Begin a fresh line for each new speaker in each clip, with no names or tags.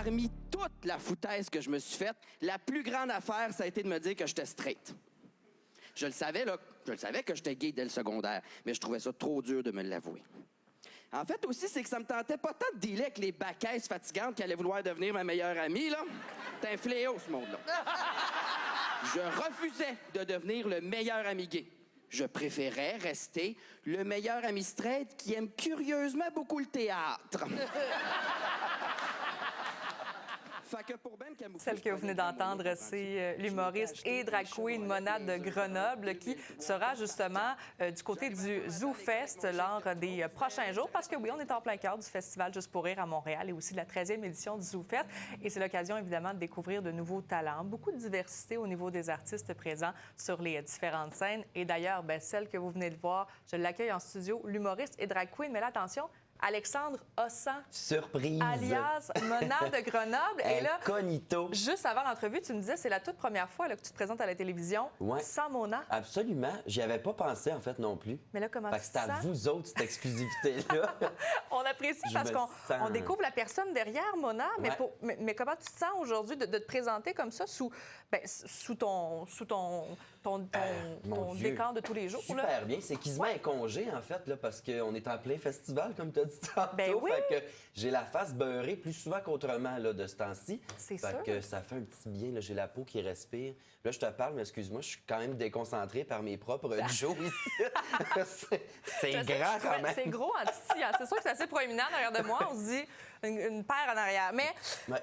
parmi toute la foutaise que je me suis faite, la plus grande affaire, ça a été de me dire que j'étais straight. Je le savais, là. Je le savais que j'étais gay dès le secondaire, mais je trouvais ça trop dur de me l'avouer. En fait, aussi, c'est que ça me tentait pas tant de dealer avec les baquaises fatigantes qui allaient vouloir devenir ma meilleure amie, là. C'est un fléau, ce monde-là. Je refusais de devenir le meilleur ami gay. Je préférais rester le meilleur ami straight qui aime curieusement beaucoup le théâtre. Fait que pour ben camoufler,
Celle que vous venez d'entendre, c'est l'humoriste et drag queen Mona de Grenoble qui sera justement du côté du Zoo Fest lors des prochains jours. Parce que oui, on est en plein cœur du Festival Juste pour rire à Montréal et aussi de la 13e édition du Zoo Fest. Et c'est l'occasion évidemment de découvrir de nouveaux talents. Beaucoup de diversité au niveau des artistes présents sur les différentes scènes. Et d'ailleurs, celle que vous venez de voir, je l'accueille en studio, l'humoriste et drag queen. Mais là, attention, Alexandre Ossan.
Surprise!
Alias Mona de Grenoble. Et là,
incognito.
juste avant l'entrevue, tu me disais c'est la toute première fois là, que tu te présentes à la télévision sans Mona.
Absolument. J'y avais pas pensé, en fait, non plus.
Mais là, comment
fait
tu
que
te
c'est à
sens?
vous autres, cette exclusivité-là.
On apprécie parce qu'on découvre la personne derrière Mona. Mais comment tu te sens aujourd'hui de te présenter comme ça sous ton décor de tous les jours?
Super
là?
bien. C'est quasiment un congé, en fait, là, parce qu'on est en plein festival, comme tu as dit tantôt.
Ben oui.
Fait que j'ai la face beurrée plus souvent qu'autrement là, de ce temps-ci.
C'est
fait
sûr.
que ça fait un petit bien. Là, j'ai la peau qui respire. Là, je te parle, mais excuse-moi, je suis quand même déconcentré par mes propres jokes ici. c'est grand quand même.
C'est gros en titi. Hein. C'est sûr que c'est assez proéminent derrière de moi. On se dit une paire en arrière. Mais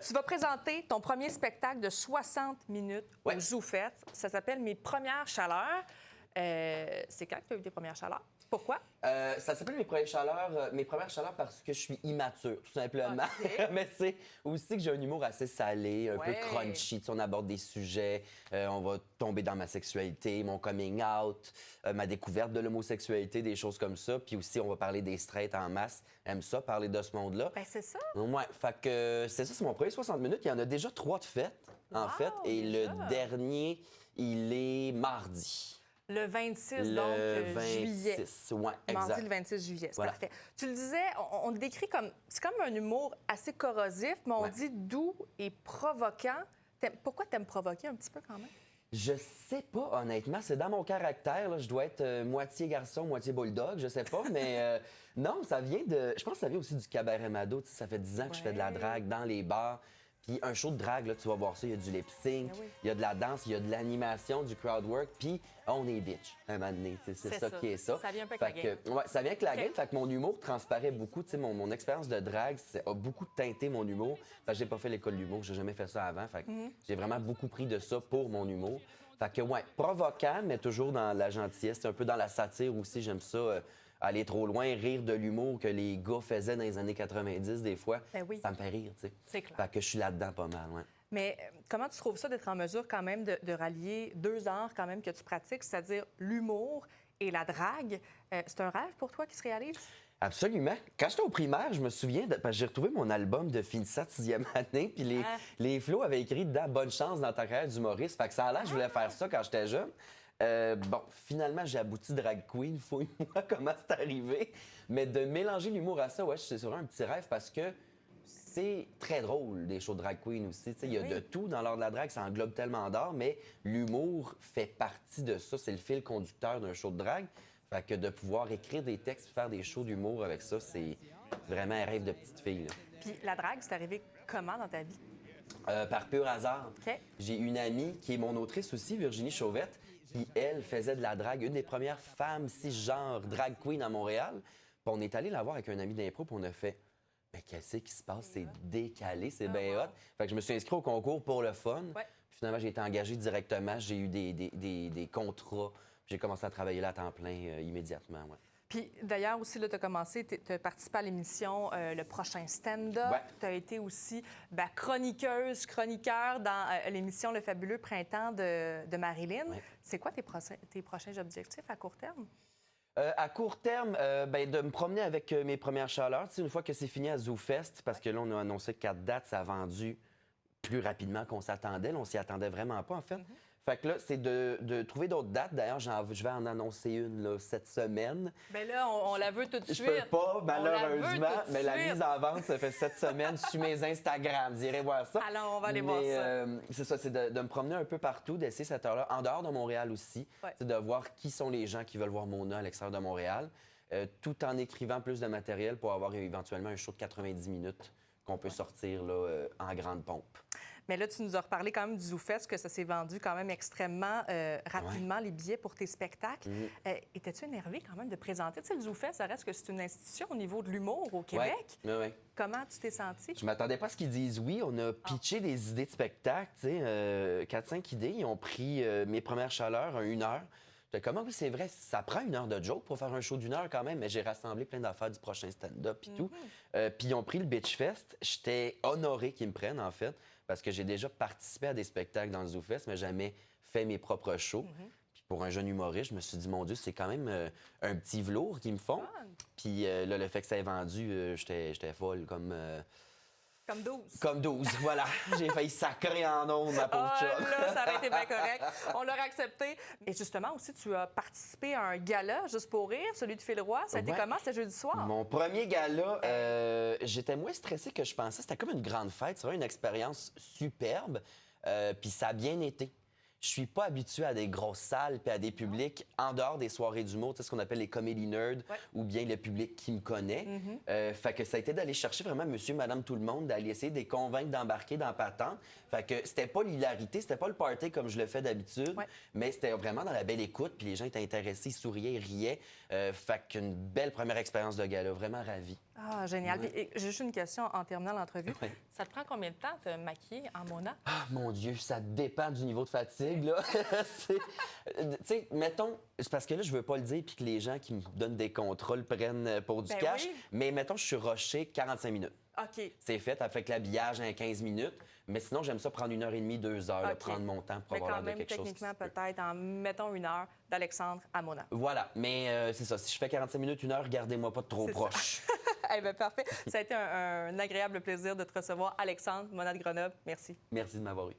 tu vas présenter ton premier spectacle de 60 minutes au Zoo Fest. Ça s'appelle Mes premières chaleurs. C'est quand que tu as eu tes premières chaleurs? Pourquoi?
Ça s'appelle mes premières chaleurs parce que je suis immature, tout simplement.
Okay.
Mais c'est aussi que j'ai un humour assez salé, un peu crunchy. Tu sais, on aborde des sujets, on va tomber dans ma sexualité, mon coming out, ma découverte de l'homosexualité, des choses comme ça. Puis aussi, on va parler des straights en masse. J'aime ça, parler de ce monde-là.
Ben c'est ça.
Ouais, fait que c'est ça, c'est mon premier 60 minutes. Il y en a déjà 3 de fêtes, en fait. Et
déjà?
le dernier, il est mardi.
Le 26,
Le
donc,
26,
juillet.
Oui, exact.
Mardi, le 26 juillet, c'est
Voilà.
parfait. Tu le disais, on le décrit comme... C'est comme un humour assez corrosif, mais on dit doux et provoquant. Pourquoi t'aimes provoquer un petit peu quand même?
Je sais pas, honnêtement. C'est dans mon caractère. Là. Je dois être moitié garçon, moitié bulldog, je sais pas. Mais non, ça vient de... Je pense que ça vient aussi du cabaret Mado. Tu sais, ça fait 10 ans que je fais de la drague dans les bars. Puis un show de drague, là, tu vas voir ça, il y a du lip-sync, il y a de la danse, il y a de l'animation, du crowd work, puis on est bitch, un moment donné. C'est ça qui est ça.
Ça vient un peu avec
fait
la game.
que, ça vient avec la game. Fait que mon humour transparaît beaucoup. Tu sais, mon expérience de drague a beaucoup teinté mon humour. Fait que j'ai pas fait l'école d'humour, j'ai jamais fait ça avant. Fait que j'ai vraiment beaucoup pris de ça pour mon humour. Fait que, provoquant, mais toujours dans la gentillesse, un peu dans la satire aussi. J'aime ça. Aller trop loin, rire de l'humour que les gars faisaient dans les années 90, des fois. Ça me fait rire, tu sais.
C'est clair.
Fait que je suis là-dedans pas mal,
Mais comment tu trouves ça d'être en mesure quand même de rallier 2 arts quand même que tu pratiques, c'est-à-dire l'humour et la drague? C'est un rêve pour toi qui se réalise?
Absolument. Quand j'étais au primaire, je me souviens, parce que j'ai retrouvé mon album de finissant de 6e année, puis les Flots avaient écrit dedans « Bonne chance dans ta carrière d'humoriste ». Fait que ça a l'air que je voulais faire ça quand j'étais jeune. Finalement, j'ai abouti drag queen. Fouille-moi comment c'est arrivé. Mais de mélanger l'humour à ça, c'est vraiment un petit rêve parce que c'est très drôle, des shows de drag queen aussi. Il y a de tout dans l'art de la drague, ça englobe tellement d'art, mais l'humour fait partie de ça. C'est le fil conducteur d'un show de drague. Fait que de pouvoir écrire des textes, faire des shows d'humour avec ça, c'est vraiment un rêve de petite fille. Là.
Puis la drague, c'est arrivé comment dans ta vie?
Par pur hasard.
Okay.
J'ai une amie qui est mon autrice aussi, Virginie Chauvette, qui, elle, faisait de la drague, une des premières femmes cisgenres drag queen à Montréal. Puis on est allé la voir avec un ami d'impro, puis on a fait « Mais qu'est-ce qui se passe? C'est décalé, c'est bien hot. » Fait que je me suis inscrit au concours pour le fun. Puis finalement, j'ai été engagé directement. J'ai eu des contrats. J'ai commencé à travailler là à temps plein immédiatement.
Puis d'ailleurs aussi, tu as commencé, tu as participé à l'émission Le prochain stand-up. Tu as été aussi chroniqueur dans l'émission Le fabuleux printemps de Marilyn. C'est quoi tes prochains objectifs à court terme?
À court terme, de me promener avec mes premières chaleurs. Une fois que c'est fini à Zoo Fest, parce que là, on a annoncé 4 dates, ça a vendu plus rapidement qu'on s'attendait. Là, on s'y attendait vraiment pas, en fait. Fait que là, c'est de trouver d'autres dates. D'ailleurs, je vais en annoncer une là, cette semaine.
Bien là, on la veut tout de
Je
suite.
peux pas,
On la veut
malheureusement,
tout de
mais la
suite.
mise en vente se fait cette semaine sur mes Instagram. Vous irez voir ça.
Alors, on va aller voir
Mais,
ça.
c'est ça, c'est de me promener un peu partout, d'essayer cette heure-là, en dehors de Montréal aussi.
Ouais.
C'est de voir qui sont les gens qui veulent voir Mona à l'extérieur de Montréal, tout en écrivant plus de matériel pour avoir éventuellement un show de 90 minutes qu'on peut sortir là, en grande pompe.
Mais là, tu nous as reparlé quand même du ZooFest, que ça s'est vendu quand même extrêmement rapidement, les billets pour tes spectacles. Étais-tu énervé quand même de présenter? Tu sais, le ZooFest, ça reste que c'est une institution au niveau de l'humour au Québec.
Ouais.
Comment tu t'es senti?
Je m'attendais pas à ce qu'ils disent oui. On a pitché des idées de spectacle, tu sais, 4-5 idées. Ils ont pris mes premières chaleurs, 1 heure. J'étais comme, oui, c'est vrai, ça prend 1 heure de joke pour faire un show d'1 heure quand même, mais j'ai rassemblé plein d'affaires du prochain stand-up et tout. Puis ils ont pris le Bitch Fest. J'étais honoré qu'ils me prennent, en fait, parce que j'ai déjà participé à des spectacles dans le ZooFest, mais jamais fait mes propres shows. Puis pour un jeune humoriste, je me suis dit, mon Dieu, c'est quand même un petit velours qu'ils me font. Puis là, le fait que ça ait vendu, j'étais folle comme...
Comme 12.
Comme 12, voilà. J'ai failli sacrer en ondes, ma pauvre
Ah,
chum.
là, ça aurait été bien correct. On l'aurait accepté. Et justement, aussi, tu as participé à un gala, juste pour rire, celui de Phil Roy. Ça a été
Ouais.
comment? C'était jeudi soir?
Mon premier gala, j'étais moins stressé que je pensais. C'était comme une grande fête. C'est vraiment une expérience superbe. Puis ça a bien été. Je suis pas habitué à des grosses salles puis à des publics en dehors des soirées d'humour, tu sais, ce qu'on appelle les comedy nerds ou bien le public qui me connaît. Fait que ça a été d'aller chercher vraiment monsieur, madame, tout le monde, d'aller essayer de les convaincre d'embarquer dans Patente. Fait que c'était pas l'hilarité, c'était pas le party comme je le fais d'habitude, mais c'était vraiment dans la belle écoute, puis les gens étaient intéressés, ils souriaient, ils riaient. Fait qu'une belle première expérience de gala, vraiment ravi.
Ah, génial.
Ouais.
Puis, j'ai juste une question en terminant l'entrevue.
Ouais.
Ça te prend combien de temps de te maquiller en Mona?
Ah, mon Dieu, ça dépend du niveau de fatigue, là. Tu sais, mettons, c'est parce que là, je veux pas le dire puis que les gens qui me donnent des contrôles prennent pour du
Ben
cash,
oui.
mais mettons, je suis rushé 45 minutes.
OK.
C'est fait, avec l'habillage en 15 minutes, mais sinon, j'aime ça prendre 1h30, 2 heures, là,
OK.
prendre mon temps pour
Mais
avoir
quand
l'air de
même,
quelque chose.
techniquement,
qui se peut.
peut-être en, mettons, 1 heure d'Alexandre à Mona.
Voilà, mais c'est ça. Si je fais 45 minutes, 1 heure, regardez-moi pas trop
C'est ça.
proche.
Eh bien, parfait. Ça a été un agréable plaisir de te recevoir, Alexandre, Mona de Grenoble. Merci.
Merci de m'avoir eu.